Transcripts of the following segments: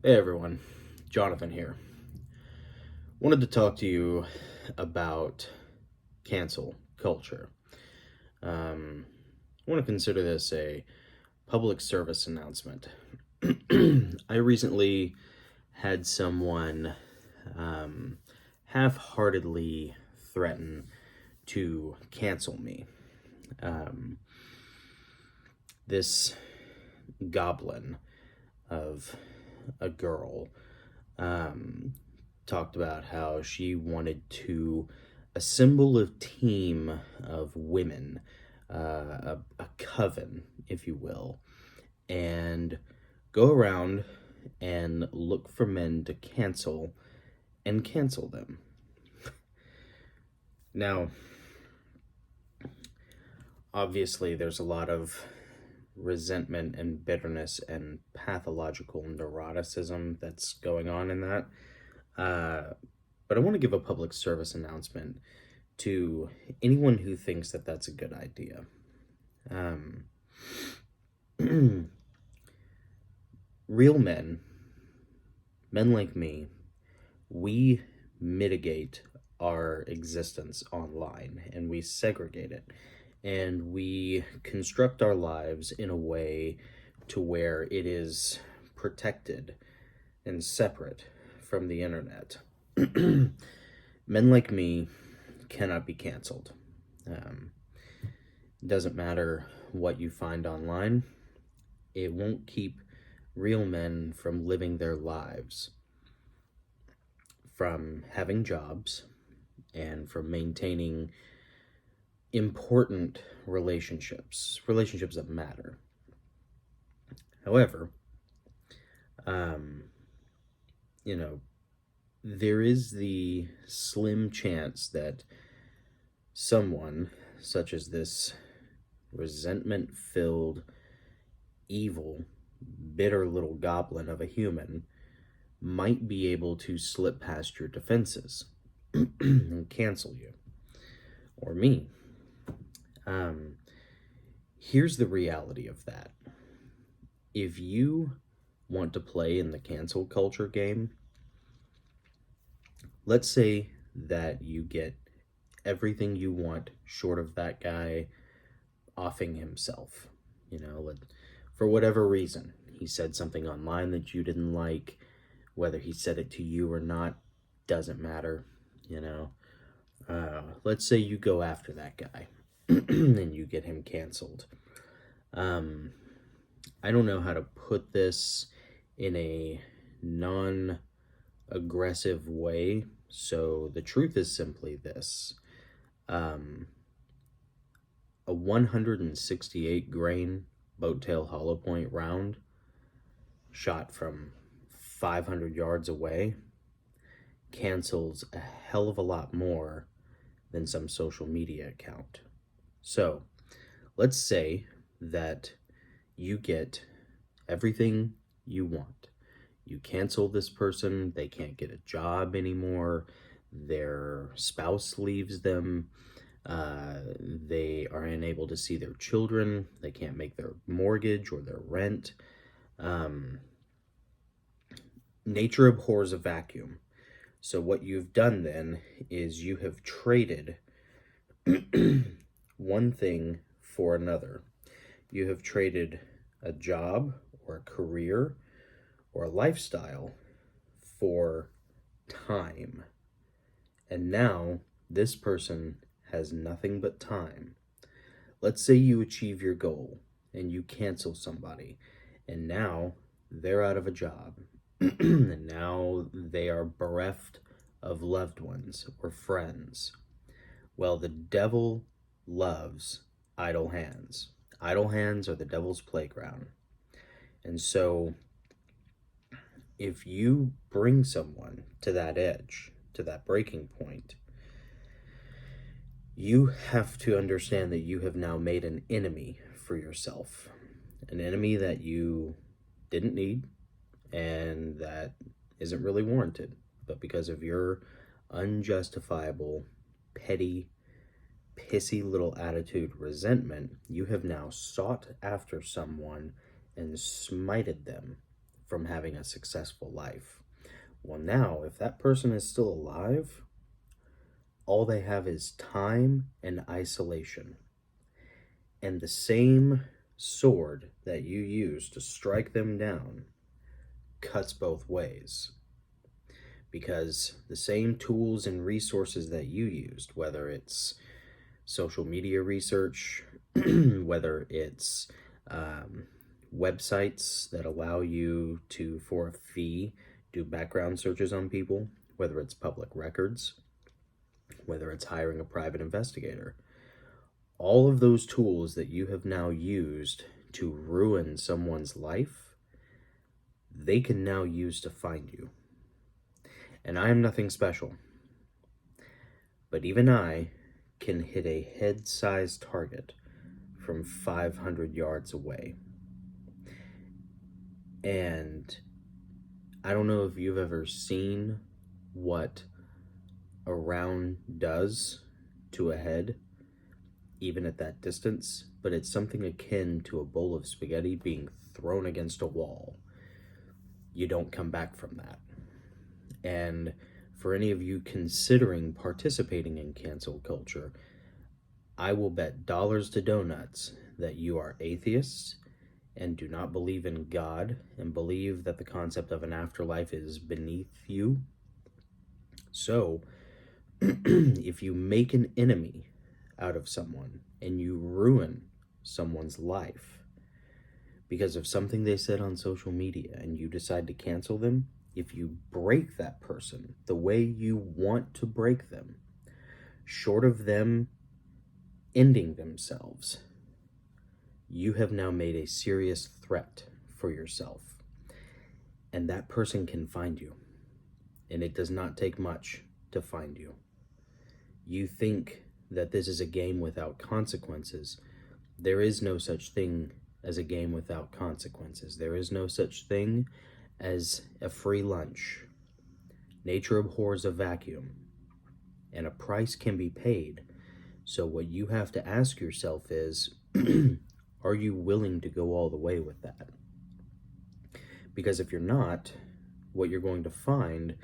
Hey everyone, Jonathan here. Wanted to talk to you about cancel culture. Um, I want to consider this a public service announcement. I recently had someone um, half heartedly threaten to cancel me. Um, this goblin of a girl um, talked about how she wanted to assemble a team of women, a coven, if you will, and go around and look for men to cancel them. Now, obviously, there's a lot of resentment and bitterness and pathological neuroticism that's going on in that. But I want to give a public service announcement to anyone who thinks that that's a good idea. Um, Real men like me, we mitigate our existence online and we segregate it and we construct our lives in a way to where it is protected and separate from the internet. Men like me cannot be canceled. Um, doesn't matter what you find online, it won't keep real men from living their lives, from having jobs, and from maintaining important relationships that matter. However, um, you know, there is the slim chance that someone, such as this resentment filled, evil, bitter little goblin of a human, might be able to slip past your defenses and cancel you or me. Um, Here's the reality of that. If you want to play in the cancel culture game, let's say that you get everything you want short of that guy offing himself. You know, for whatever reason, he said something online that you didn't like, whether he said it to you or not, doesn't matter. You know, let's say you go after that guy and you get him canceled. Um, I don't know how to put this in a non aggressive way. So the truth is simply this: um, a 168 grain boat tail hollow point round shot from 500 yards away cancels a hell of a lot more than some social media account. So let's say that you get everything you want. You cancel this person, they can't get a job anymore, their spouse leaves them, they are unable to see their children, they can't make their mortgage or their rent. Um, Nature abhors a vacuum. So, what you've done then is you have traded one thing for another. You have traded a job or a career or a lifestyle for time. And now this person has nothing but time. Let's say you achieve your goal and you cancel somebody, and now they're out of a job. And now they are bereft of loved ones or friends. Well, the devil loves idle hands. Idle hands are the devil's playground. And so, if you bring someone to that edge, to that breaking point, you have to understand that you have now made an enemy for yourself. An enemy that you didn't need and that isn't really warranted. But because of your unjustifiable, petty, pissy little attitude, resentment, you have now sought after someone and smited them from having a successful life. Well, now, if that person is still alive, all they have is time and isolation. And the same sword that you use to strike them down cuts both ways. Because the same tools and resources that you used, whether it's social media research, whether it's websites that allow you to, for a fee, do background searches on people, whether it's public records, whether it's hiring a private investigator, all of those tools that you have now used to ruin someone's life, they can now use to find you. And I am nothing special, but even I can hit a head-sized target from 500 yards away. And I don't know if you've ever seen what a round does to a head, even at that distance, but it's something akin to a bowl of spaghetti being thrown against a wall. You don't come back from that. And for any of you considering participating in cancel culture, I will bet dollars to donuts that you are atheists and do not believe in God and believe that the concept of an afterlife is beneath you. So, if you make an enemy out of someone and you ruin someone's life because of something they said on social media and you decide to cancel them, if you break that person the way you want to break them, short of them ending themselves, you have now made a serious threat for yourself. And that person can find you. And it does not take much to find you. You think that this is a game without consequences. There is no such thing as a game without consequences. There is no such thing as a free lunch. Nature abhors a vacuum, and a price can be paid. So what you have to ask yourself is, are you willing to go all the way with that? Because if you're not, what you're going to find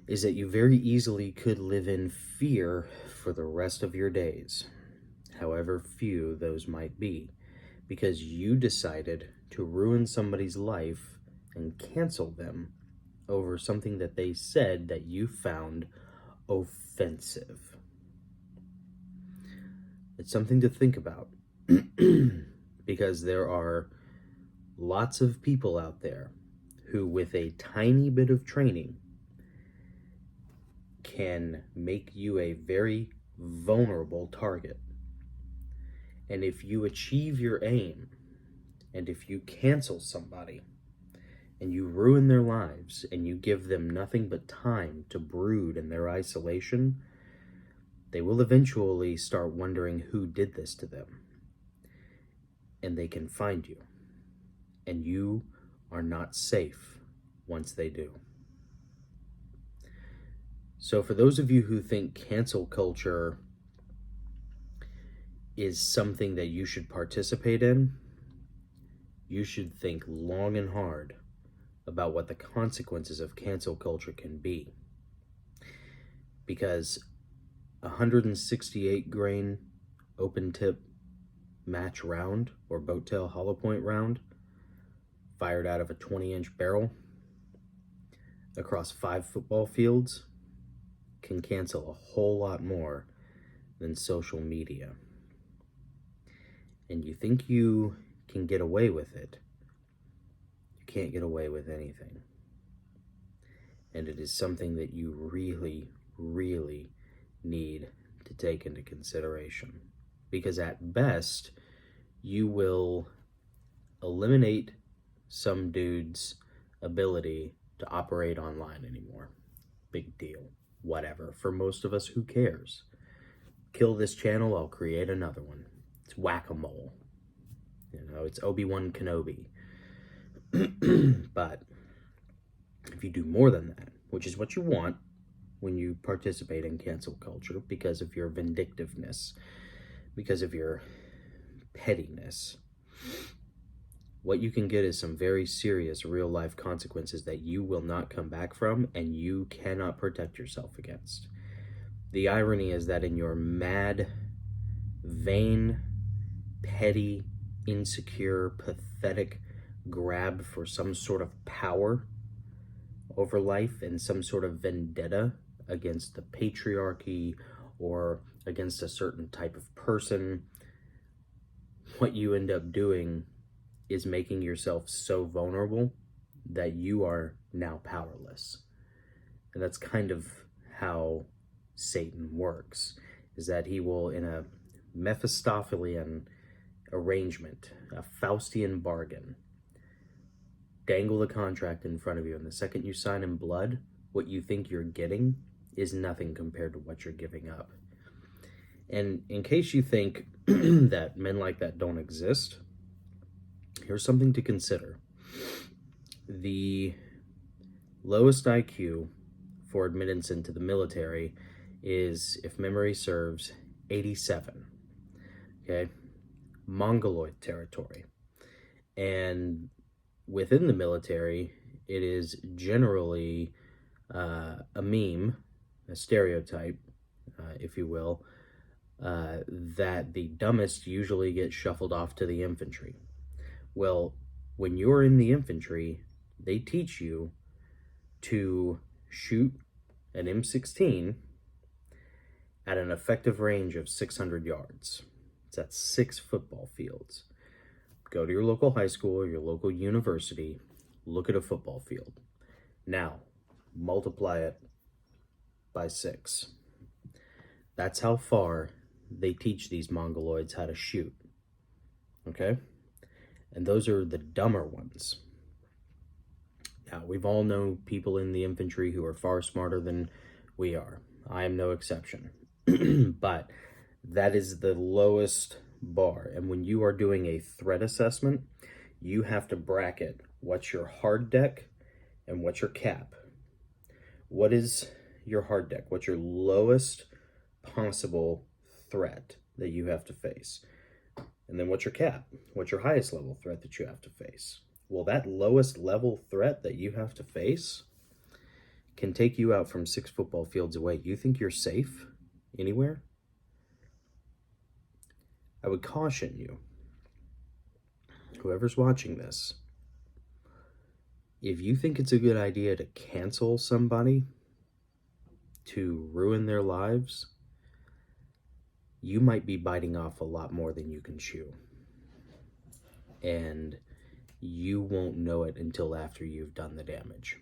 is that you very easily could live in fear for the rest of your days, however few those might be, because you decided to ruin somebody's life and cancel them over something that they said that you found offensive. It's something to think about because there are lots of people out there who, with a tiny bit of training, can make you a very vulnerable target. And if you achieve your aim, and if you cancel somebody, and you ruin their lives, and you give them nothing but time to brood in their isolation, they will eventually start wondering who did this to them. And they can find you. And you are not safe once they do. So for those of you who think cancel culture is something that you should participate in, you should think long and hard about what the consequences of cancel culture can be. Because 168 grain open tip match round or boat tail hollow point round fired out of a 20-inch barrel across 5 football fields can cancel a whole lot more than social media. And you think you can get away with it, you can't get away with anything. And it is something that you really, really need to take into consideration. Because at best, you will eliminate some dude's ability to operate online anymore. Big deal. Whatever. For most of us, who cares? Kill this channel, I'll create another one. It's whack-a-mole. You know, it's Obi-Wan Kenobi. But if you do more than that, which is what you want when you participate in cancel culture because of your vindictiveness, because of your pettiness, what you can get is some very serious real life consequences that you will not come back from and you cannot protect yourself against. The irony is that in your mad, vain, petty, insecure, pathetic grab for some sort of power over life and some sort of vendetta against the patriarchy or against a certain type of person, what you end up doing is making yourself so vulnerable that you are now powerless. And that's kind of how Satan works, is that he will, in a Mephistophelian arrangement, a Faustian bargain, dangle the contract in front of you, and the second you sign in blood, what you think you're getting is nothing compared to what you're giving up. And in case you think that men like that don't exist, here's something to consider. The lowest IQ for admittance into the military is, if memory serves, 87. Okay? Mongoloid territory. And within the military, it is generally a meme, a stereotype, if you will, that the dumbest usually get shuffled off to the infantry. Well, when you're in the infantry, they teach you to shoot an M16 at an effective range of 600 yards. It's at 6 football fields. Go to your local high school or your local university, look at a football field. Now, multiply it by 6. That's how far they teach these Mongoloids how to shoot. Okay? And those are the dumber ones. Now, we've all known people in the infantry who are far smarter than we are. I am no exception. But that is the lowest bar. And when you are doing a threat assessment, you have to bracket what's your hard deck and what's your cap. What is your hard deck? What's your lowest possible threat that you have to face? And then what's your cap? What's your highest level threat that you have to face? Well, that lowest level threat that you have to face can take you out from 6 football fields away. You think you're safe anywhere? I would caution you, whoever's watching this, if you think it's a good idea to cancel somebody to ruin their lives, you might be biting off a lot more than you can chew. And you won't know it until after you've done the damage.